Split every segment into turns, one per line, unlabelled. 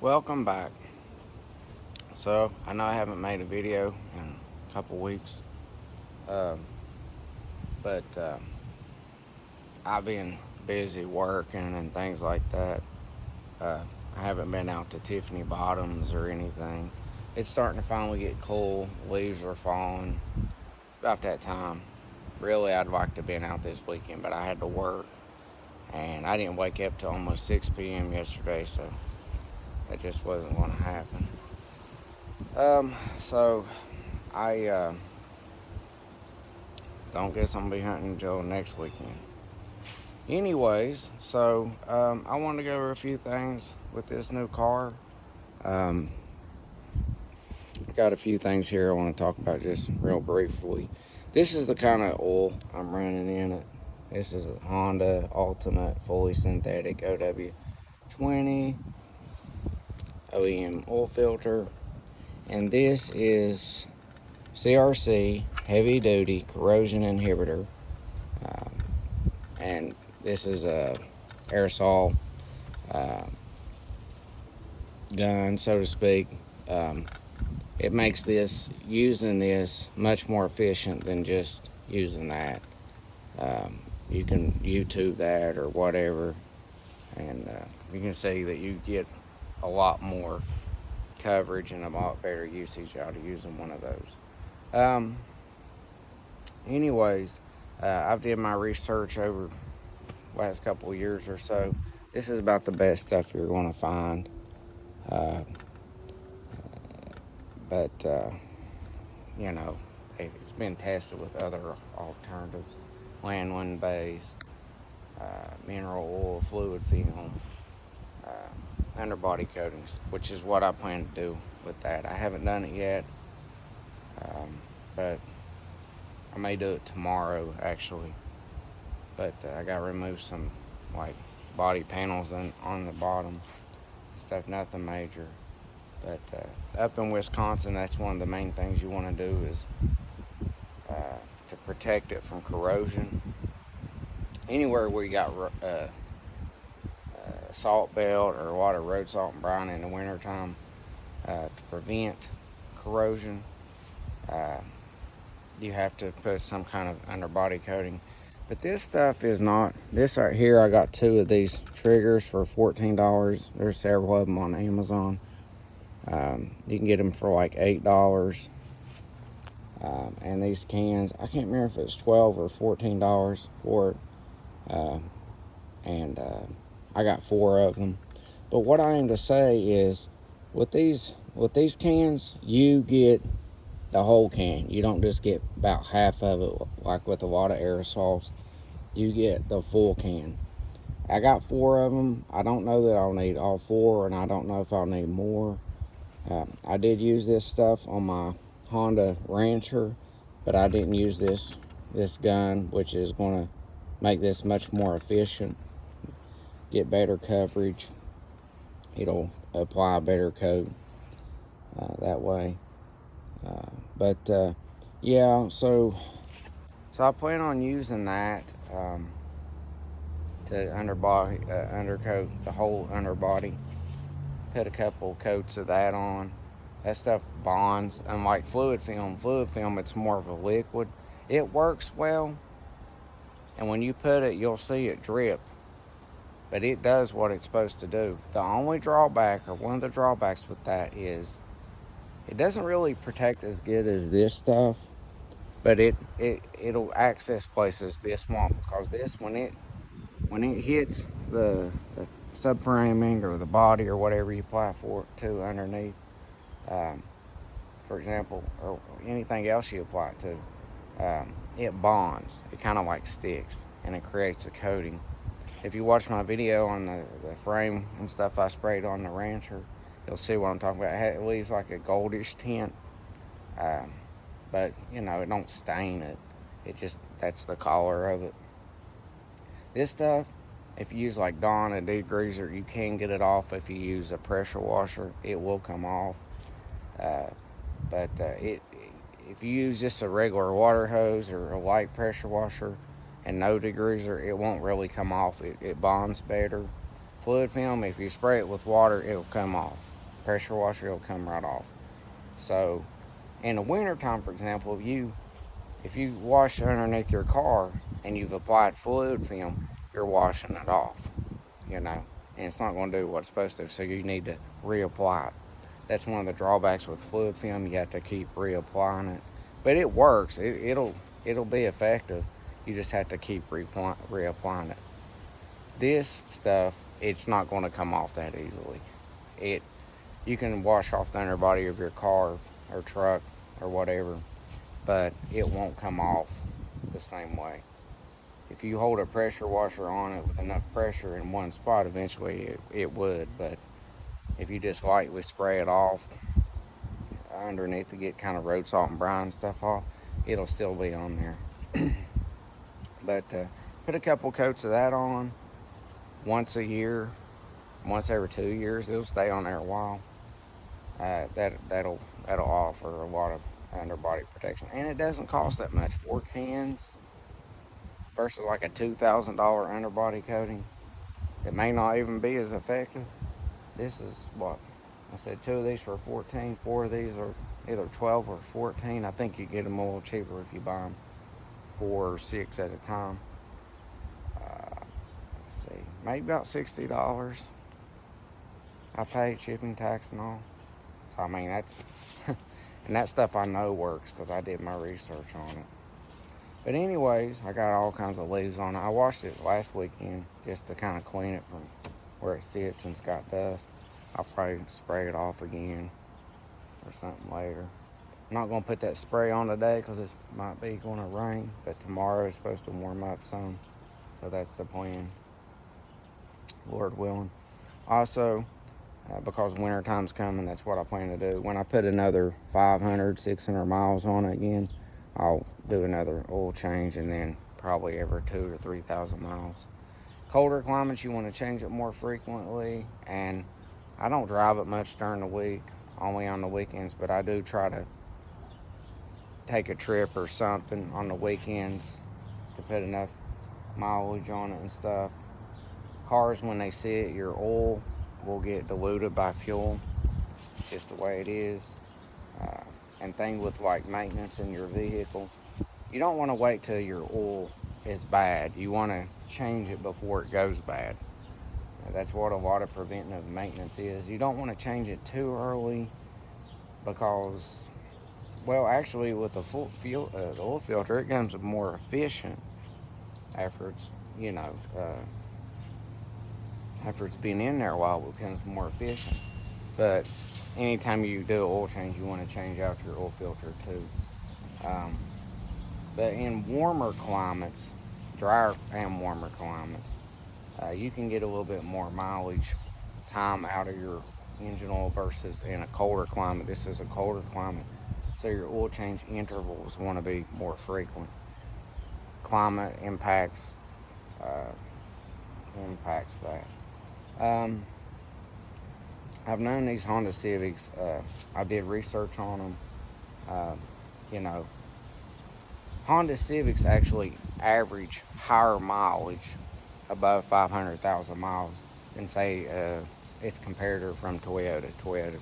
Welcome back. So, I know I haven't made a video in a couple weeks, um, but I've been busy working and things like that. Uh, I haven't been out to Tiffany Bottoms or anything. It's starting to finally get cool. Leaves are falling. About that time. Really, I'd like to have been out this weekend, but I had to work. And I didn't wake up till almost 6 p.m. yesterday, so that just wasn't going to happen. So I don't guess I'm gonna be hunting until next weekend. Anyways, I want to go over a few things with this new car. Um, got a few things here I want to talk about just real briefly. This is the kind of oil I'm running in it. This is a Honda Ultimate fully synthetic OW20 OEM oil filter, and this is CRC heavy duty corrosion inhibitor. Um, and this is a aerosol uh, gun, so to speak. Um, it makes using this much more efficient than just using that. You can YouTube that or whatever, and you can see that you get a lot more coverage and a lot better usage out of using one of those. Um, anyways, I've did my research over last couple of years or so. This is about the best stuff you're going to find. Uh, but you know, it's been tested with other alternatives, lanolin based, mineral oil, fluid film, underbody coatings, which is what I plan to do with that. I haven't done it yet, but I may do it tomorrow actually. But I got to remove some like body panels on the bottom stuff, nothing major. But up in Wisconsin, that's one of the main things you want to do is to protect it from corrosion. Anywhere where you got salt belt or a lot of road salt and brine in the wintertime, to prevent corrosion, uh, you have to put some kind of underbody coating. But this stuff is not. This right here, I got two of these triggers for $14. There's several of them on Amazon. You can get them for like $8. And these cans, I can't remember if it's $12 or $14 for it. And I got 4 of them. But what I aim to say is, with these cans, you get the whole can. You don't just get about half of it like with a lot of aerosols. You get the full can. I got 4 of them. I don't know that I'll need all 4, and I don't know if I'll need more. I did use this stuff on my Honda Rancher, but I didn't use this gun, which is going to make this much more efficient, get better coverage. It'll apply a better coat that way. But yeah, so I plan on using that to undercoat the whole underbody. Put a couple coats of that on. That stuff bonds. Unlike fluid film, it's more of a liquid. It works well, and when you put it, you'll see it drip. But it does what it's supposed to do. The only drawback, or one of the drawbacks with that, is it doesn't really protect as good as this stuff, but it'll access places this small, because this, when it hits the subframing or the body or whatever you apply for it to underneath, for example, or anything else you apply it to, it bonds. It kind of like sticks, and it creates a coating. If you watch my video on the frame and stuff I sprayed on the Rancher, you'll see what I'm talking about. It leaves like a goldish tint, but you know, it don't stain it. It just, that's the color of it. This stuff, if you use like Dawn and degreaser, you can get it off. If you use a pressure washer, it will come off. But if you use just a regular water hose or a light pressure washer and no degreaser, it won't really come off. It bonds better. Fluid film, if you spray it with water, it'll come off. pressure washer, it'll come right off. So in the wintertime, for example, if you wash underneath your car and you've applied fluid film, you're washing it off, you know, and it's not going to do what it's supposed to. So you need to reapply it. That's one of the drawbacks with fluid film. You have to keep reapplying it, but it works. It'll be effective. You just have to keep reapplying it. This stuff, it's not going to come off that easily. It You can wash off the underbody of your car or truck or whatever, but it won't come off the same way. If you hold a pressure washer on it with enough pressure in one spot, eventually it would. But if you just lightly spray it off underneath to get kind of road salt and brine stuff off, it'll still be on there. But put a couple coats of that on once a year, once every 2 years. It'll stay on there a while. That'll offer a lot of underbody protection, and it doesn't cost that much. 4 cans versus like a $2,000 underbody coating. It may not even be as effective. This is what I said. 2 of these for 14. 4 of these are either 12 or 14. I think you get them a little cheaper if you buy them 4 or 6 at a time. Let's see, maybe about $60. I paid shipping, tax, and all. So I mean that's and that stuff I know works because I did my research on it. But anyways, I got all kinds of leaves on it. I washed it last weekend just to kind of clean it from where it sits and it's got dust. I'll probably spray it off again or something later. I'm not going to put that spray on today because it might be going to rain, but tomorrow is supposed to warm up some. So that's the plan, Lord willing. Also, because winter time's coming, that's what I plan to do. When I put another 500, 600 miles on it again, I'll do another oil change, and then probably every 2,000 or 3,000 miles. Colder climates, you want to change it more frequently, and I don't drive it much during the week, only on the weekends, but I do try to take a trip or something on the weekends to put enough mileage on it and stuff. Cars, when they sit, your oil will get diluted by fuel. It's just the way it is. And thing with like maintenance in your vehicle, you don't want to wait till your oil is bad. You want to change it before it goes bad. That's what a lot of preventive maintenance is. You don't want to change it too early because, well, actually with the the oil filter, it becomes more efficient after it's, after it's been in there a while, it becomes more efficient. But anytime you do an oil change, you want to change out your oil filter too. But in warmer climates, drier and warmer climates, you can get a little bit more mileage time out of your engine oil versus in a colder climate. This is a colder climate, so your oil change intervals want to be more frequent. Climate uh, impacts that. I've known these Honda Civics. I did research on them. Uh, you know, Honda Civics actually average higher mileage above 500,000 miles than say its comparator from Toyota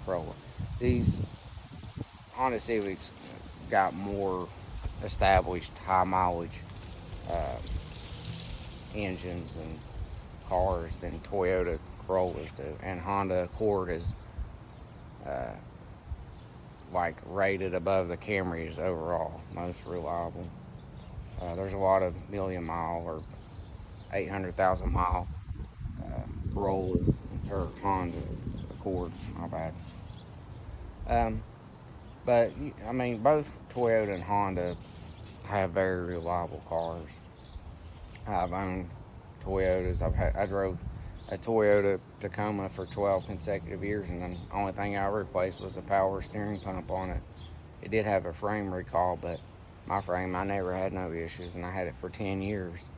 Corolla. These Honda Civics got more established high mileage uh, engines and cars than Toyota Corollas do, and Honda Accord is uh, like rated above the Camrys overall, most reliable. There's a lot of million mile or 800,000 mile Corollas or Honda Accord, my bad. Um, but I mean, both Toyota and Honda have very reliable cars. I've owned Toyotas. I drove a Toyota Tacoma for 12 consecutive years, and the only thing I replaced was a power steering pump on it. It did have a frame recall, but my frame, I never had no issues, and I had it for 10 years,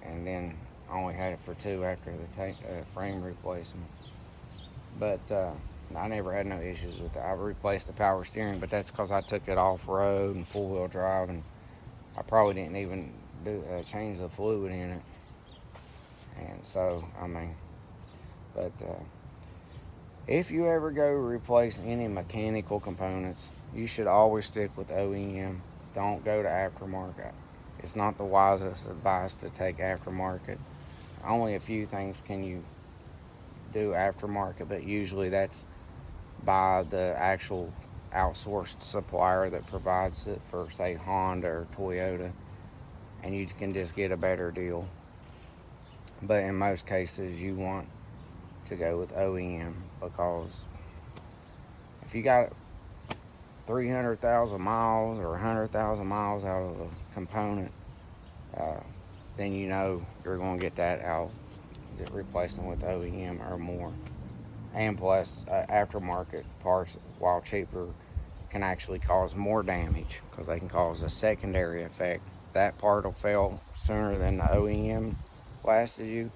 and then I only had it for 2 after the frame replacement. But I never had no issues with it. I replaced the power steering, but that's because I took it off-road and full-wheel drive, and I probably didn't even change the fluid in it. And so, I mean, but If you ever go to replace any mechanical components, you should always stick with OEM. Don't go to aftermarket. It's not the wisest advice to take aftermarket. Only a few things can you do aftermarket, but usually that's by the actual outsourced supplier that provides it for, say, Honda or Toyota, and you can just get a better deal. But in most cases, you want to go with OEM because if you got 300,000 miles or 100,000 miles out of a component, uh, then you know you're going to get that out, replacing with OEM or more. And plus, aftermarket parts, while cheaper, can actually cause more damage because they can cause a secondary effect. That part will fail sooner than the OEM lasted you.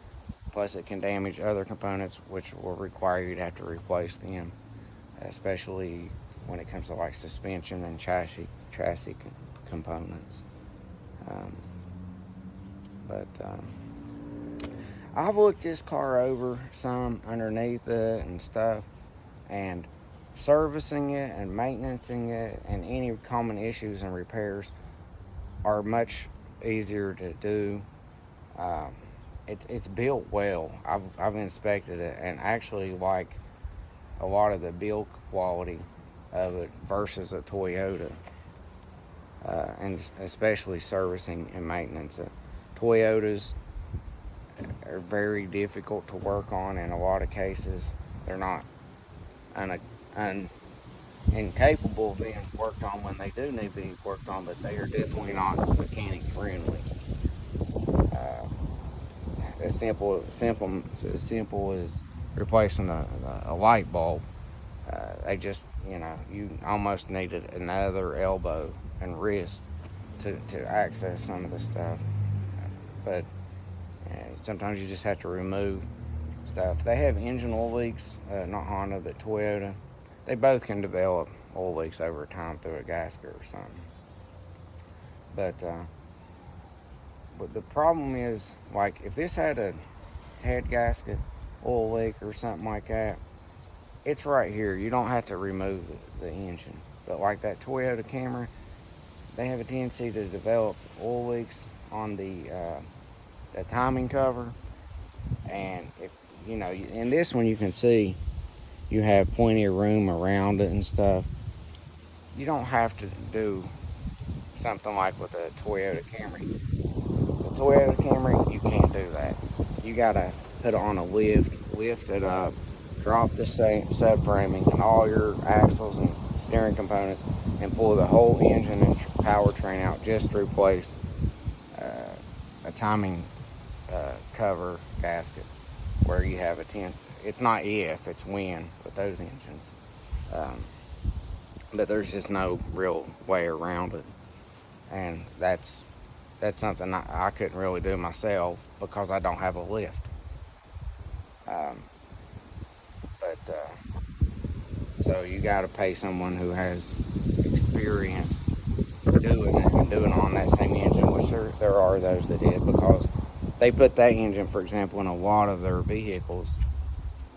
Plus, it can damage other components, which will require you to have to replace them, especially when it comes to like suspension and chassis components. Um, but I've looked this car over some underneath it and stuff, and servicing it and maintaining it and any common issues and repairs are much easier to do. Um, it's built well. I've inspected it and actually like a lot of the build quality of it versus a Toyota, and especially servicing and maintenance. Toyotas are very difficult to work on in a lot of cases. They're not incapable of being worked on when they do need to be worked on, but they are definitely not mechanic friendly. Uh, as simple as replacing a light bulb. They just, you almost needed another elbow and wrist to access some of the stuff. But sometimes you just have to remove stuff. They have engine oil leaks, not Honda, but Toyota. They both can develop oil leaks over time through a gasket or something. But the problem is, like, if this had a head gasket oil leak or something like that, it's right here. You don't have to remove the engine. But like that Toyota Camry, they have a tendency to develop oil leaks on the timing cover. And if in this one you can see you have plenty of room around it and stuff. You don't have to do something like with a Toyota Camry. The Toyota Camry, you can't do that. You gotta put it on a lift it up, drop the subframing and all your axles and steering components, and pull the whole engine and powertrain out just to replace a timing cover gasket where you have a tendency. It's not if, it's when with those engines. But there's just no real way around it. And that's something I couldn't really do myself because I don't have a lift. Um, but so you got to pay someone who has experience doing it and doing it on that same engine, which there are those that did, because they put that engine, for example, in a lot of their vehicles,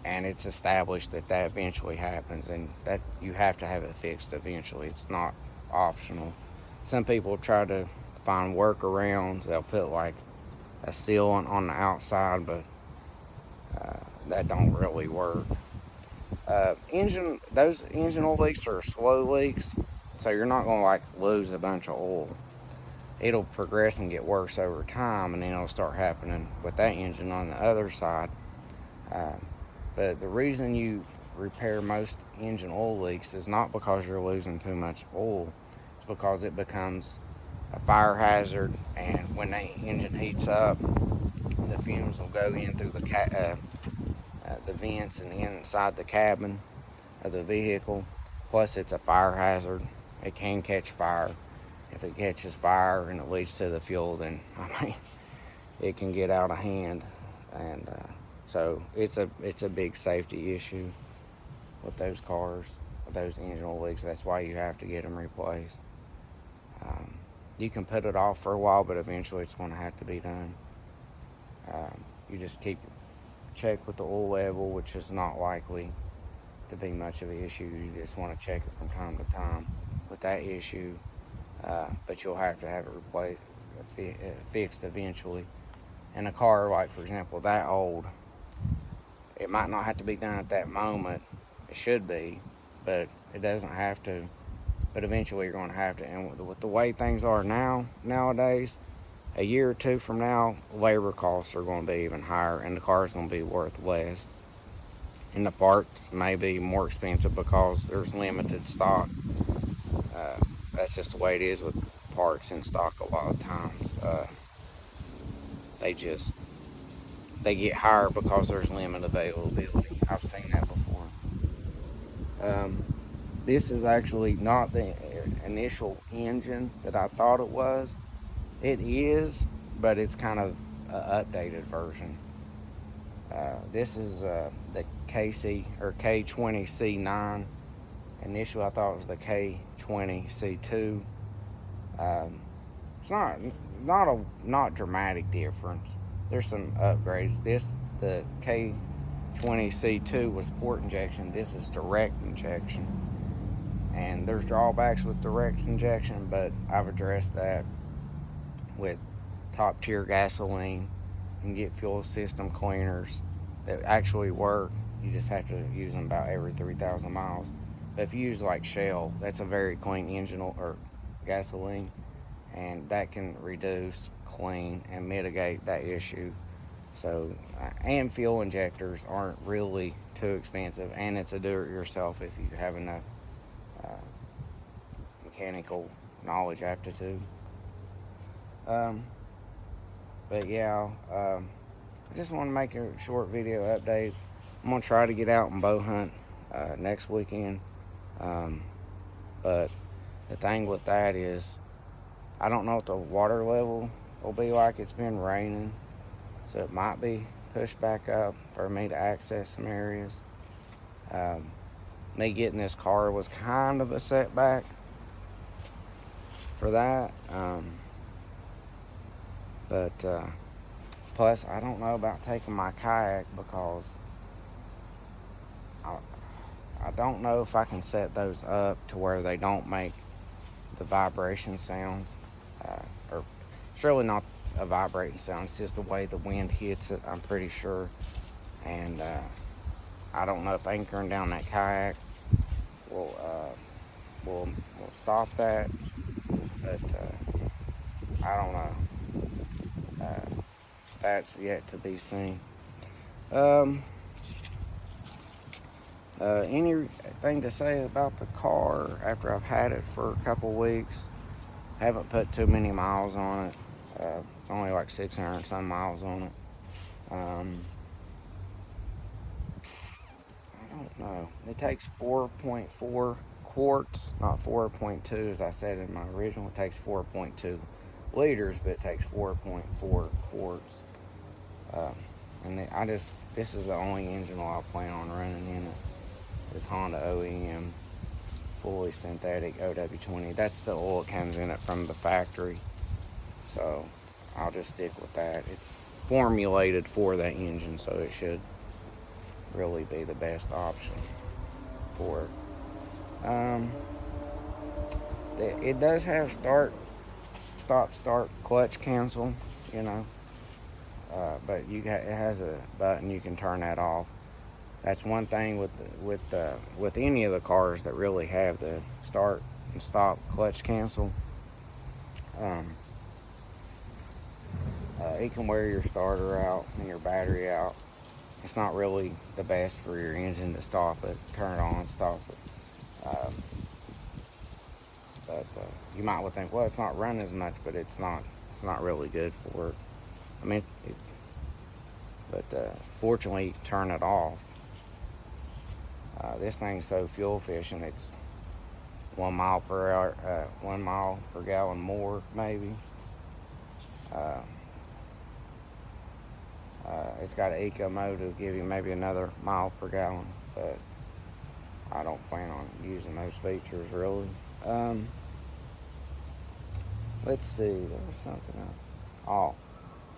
and it's established that eventually happens, and that you have to have it fixed eventually. It's not optional. Some people try to find workarounds. They'll put like a sealant on the outside, but that don't really work. Those engine oil leaks are slow leaks, so you're not gonna like lose a bunch of oil. It'll progress and get worse over time, and then it'll start happening with that engine on the other side. Uh, but the reason you repair most engine oil leaks is not because you're losing too much oil. It's because it becomes a fire hazard, and when the engine heats up, the fumes will go in through the vents and inside the cabin of the vehicle. Plus, it's a fire hazard. It can catch fire. If it catches fire and it leads to the fuel, then it can get out of hand, and so it's a big safety issue with those cars, with those engine oil leaks. That's why you have to get them replaced. You can put it off for a while, but eventually it's going to have to be done. You just check with the oil level, which is not likely. to be much of an issue. You just want to check it from time to time with that issue. But you'll have to have it replaced, fixed eventually. And a car, like for example, that old, it might not have to be done at that moment. It should be, but it doesn't have to. But eventually you're going to have to. And with the way things are nowadays, a year or two from now, labor costs are going to be even higher, and the car is going to be worth less. And the parts may be more expensive because there's limited stock. That's just the way it is with parts in stock a lot of times. They get higher because there's limited availability. I've seen that before. This is actually not the initial engine that I thought it was. It is, but it's kind of an updated version. This is the KC or K20C9. Initially, I thought it was the K20C2. It's not dramatic difference. There's some upgrades. The K20C2 was port injection. This is direct injection, and there's drawbacks with direct injection, but I've addressed that with top tier gasoline. You can get fuel system cleaners that actually work. You just have to use them about every 3,000 miles. But if you use like Shell, that's a very clean engine or gasoline, and that can reduce, clean, and mitigate that issue. So, and fuel injectors aren't really too expensive, and it's a do-it-yourself if you have enough mechanical knowledge, aptitude. But yeah, I just want to make a short video update. I'm going to try to get out and bow hunt next weekend. But the thing with that is, I don't know what the water level will be like. It's been raining, so it might be pushed back up for me to access some areas. Me getting this car was kind of a setback for that. But plus, I don't know about taking my kayak because I don't know if I can set those up to where they don't make the vibration sounds. Or it's really not a vibrating sound. It's just the way the wind hits it, I'm pretty sure. And I don't know if anchoring down that kayak will stop that. But I don't know. That's yet to be seen. Anything to say about the car after I've had it for a couple weeks? Haven't put too many miles on it. It's only like 600 and some miles on it. I don't know. It takes 4.4 quarts, not 4.2 as I said in my original. It takes 4.2 liters, but it takes 4.4 quarts. This is the only engine oil I plan on running in it. This Honda OEM fully synthetic OW20. That's the oil that comes in it from the factory. So I'll just stick with that. It's formulated for that engine, so it should really be the best option for it. It does have stop, start, clutch cancel, but it has a button you can turn that off. That's one thing with any of the cars that really have the start and stop clutch cancel. It can wear your starter out and your battery out. It's not really the best for your engine to stop it, turn it on, stop it. But you might well think, well, it's not running as much, but it's not really good for it. I mean, fortunately, turn it off. This thing's so fuel efficient. It's 1 mile per hour, 1 mile per gallon more, maybe. It's got an eco mode to give you maybe another mile per gallon, but I don't plan on using those features really. Let's see, there was something else. Oh,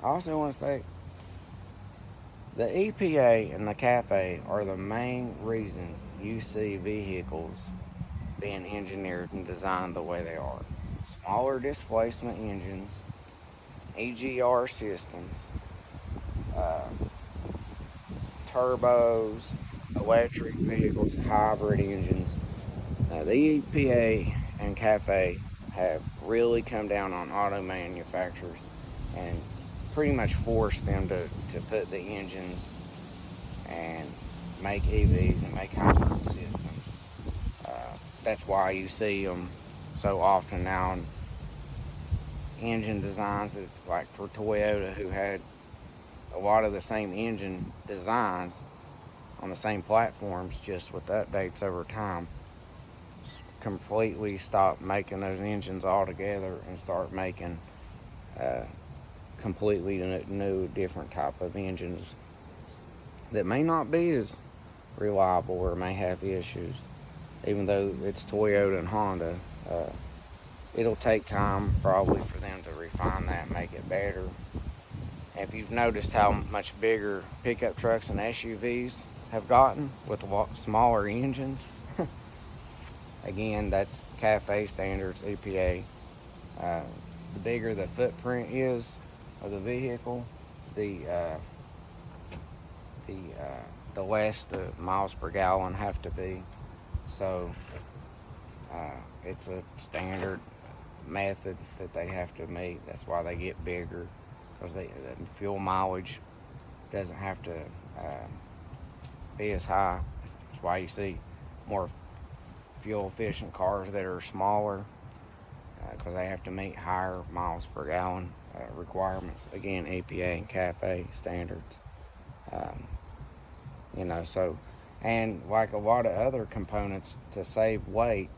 I also want to say, The EPA and the CAFE are the main reasons you see vehicles being engineered and designed the way they are. Smaller displacement engines, EGR systems, uh, turbos, electric vehicles, hybrid engines. The EPA and CAFE have really come down on auto manufacturers and pretty much forced them to put the engines and make EVs and make hybrid systems. That's why you see them so often now in engine designs, like for Toyota, who had a lot of the same engine designs on the same platforms, just with updates over time, completely stop making those engines all together and start making uh, completely new, different type of engines that may not be as reliable or may have issues. Even though it's Toyota and Honda, uh, it'll take time probably for them to refine that and make it better. If you've noticed how much bigger pickup trucks and SUVs have gotten with a lot smaller engines, again, that's CAFE standards, EPA. Uh, the bigger the footprint is of the vehicle, the uh, the uh, the less the miles per gallon have to be. So it's a standard method that they have to meet. That's why they get bigger, because the fuel mileage doesn't have to be as high. That's why you see more fuel efficient cars that are smaller, because they have to meet higher miles per gallon requirements. Again, EPA and CAFE standards. Um, so, and like a lot of other components, to save weight,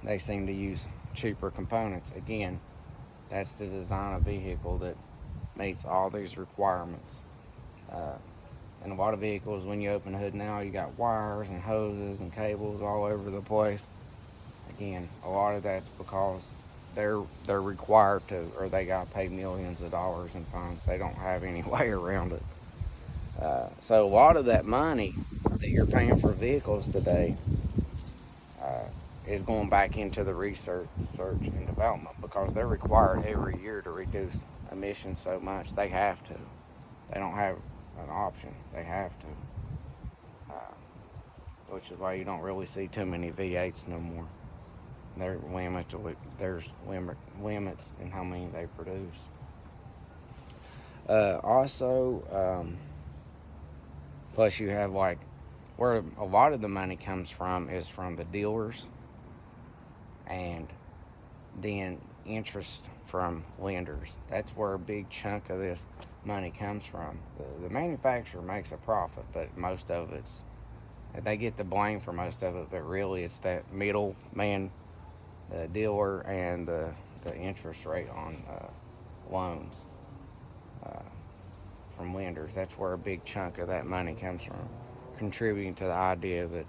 they seem to use cheaper components. Again, that's to design a vehicle that meets all these requirements. Uh, in a lot of vehicles, when you open the hood now, you got wires and hoses and cables all over the place. Again, a lot of that's because they're required to, or they got to pay millions of dollars in fines. They don't have any way around it. So a lot of that money that you're paying for vehicles today uh, is going back into the research and development, because they're required every year to reduce emissions so much. They have to. They don't have an option. They have to. Uh, which is why you don't really see too many V8s no more. There's limits in how many they produce. Also, plus you have like where a lot of the money comes from is from the dealers, and then interest from lenders. That's where a big chunk of this money comes from. The manufacturer makes a profit, but most of they get the blame for most of it, but really it's that middleman, the dealer, and the interest rate on loans uh, from lenders. That's where a big chunk of that money comes from, contributing to the idea that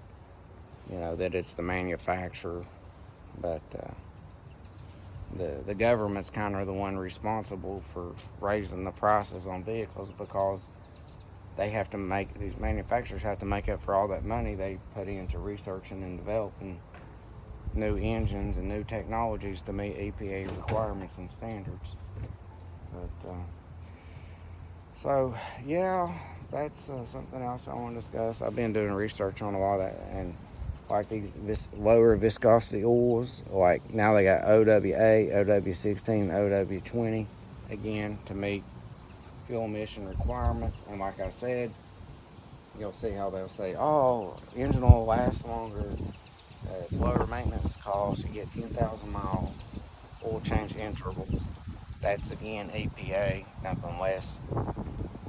that it's the manufacturer, but the government's kind of the one responsible for raising the prices on vehicles, because these manufacturers have to make up for all that money they put into researching and developing new engines and new technologies to meet EPA requirements and standards. But so yeah, that's something else I want to discuss. I've been doing research on a lot of that, and like these lower viscosity oils, like now they got OWA, OW16, OW20, again to meet fuel emission requirements. And like I said, you'll see how they'll say, oh, engine will last longer, it's lower maintenance costs, you get 10,000 mile oil change intervals. That's again EPA, dumping less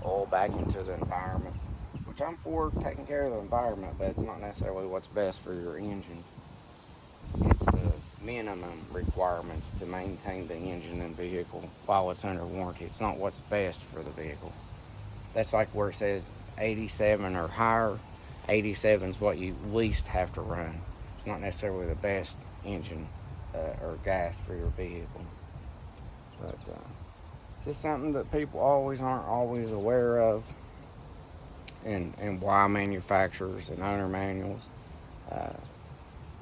oil back into the environment, which I'm for taking care of the environment, but it's not necessarily what's best for your engines. It's the minimum requirements to maintain the engine and vehicle while it's under warranty. It's not what's best for the vehicle. That's like where it says 87 or higher. 87 is what you least have to run. It's not necessarily the best engine or gas for your vehicle. But it's just something that people aren't always aware of. and why manufacturers and owner manuals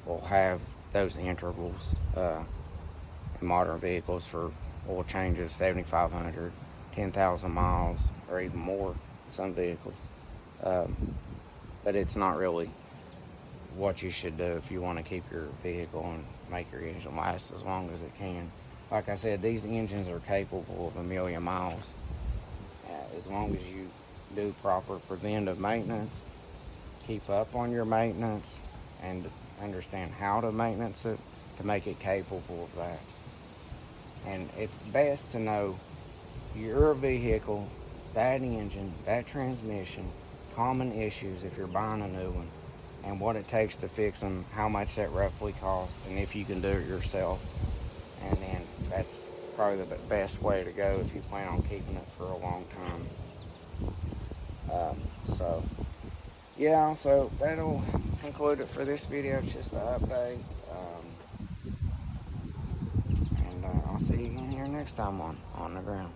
will have those intervals in modern vehicles for oil changes, 7,500, 10,000 miles, or even more, some vehicles. But it's not really what you should do if you want to keep your vehicle and make your engine last as long as it can. Like I said, these engines are capable of 1,000,000 miles. As long as you do proper preventive maintenance, keep up on your maintenance, and understand how to maintenance it to make it capable of that. And it's best to know your vehicle, that engine, that transmission, common issues if you're buying a new one, and what it takes to fix them, how much that roughly costs, and if you can do it yourself. And then that's probably the best way to go if you plan on keeping it for a long time. So yeah, so that'll conclude it for this video. It's just an update. And I'll see you again here next time on the ground.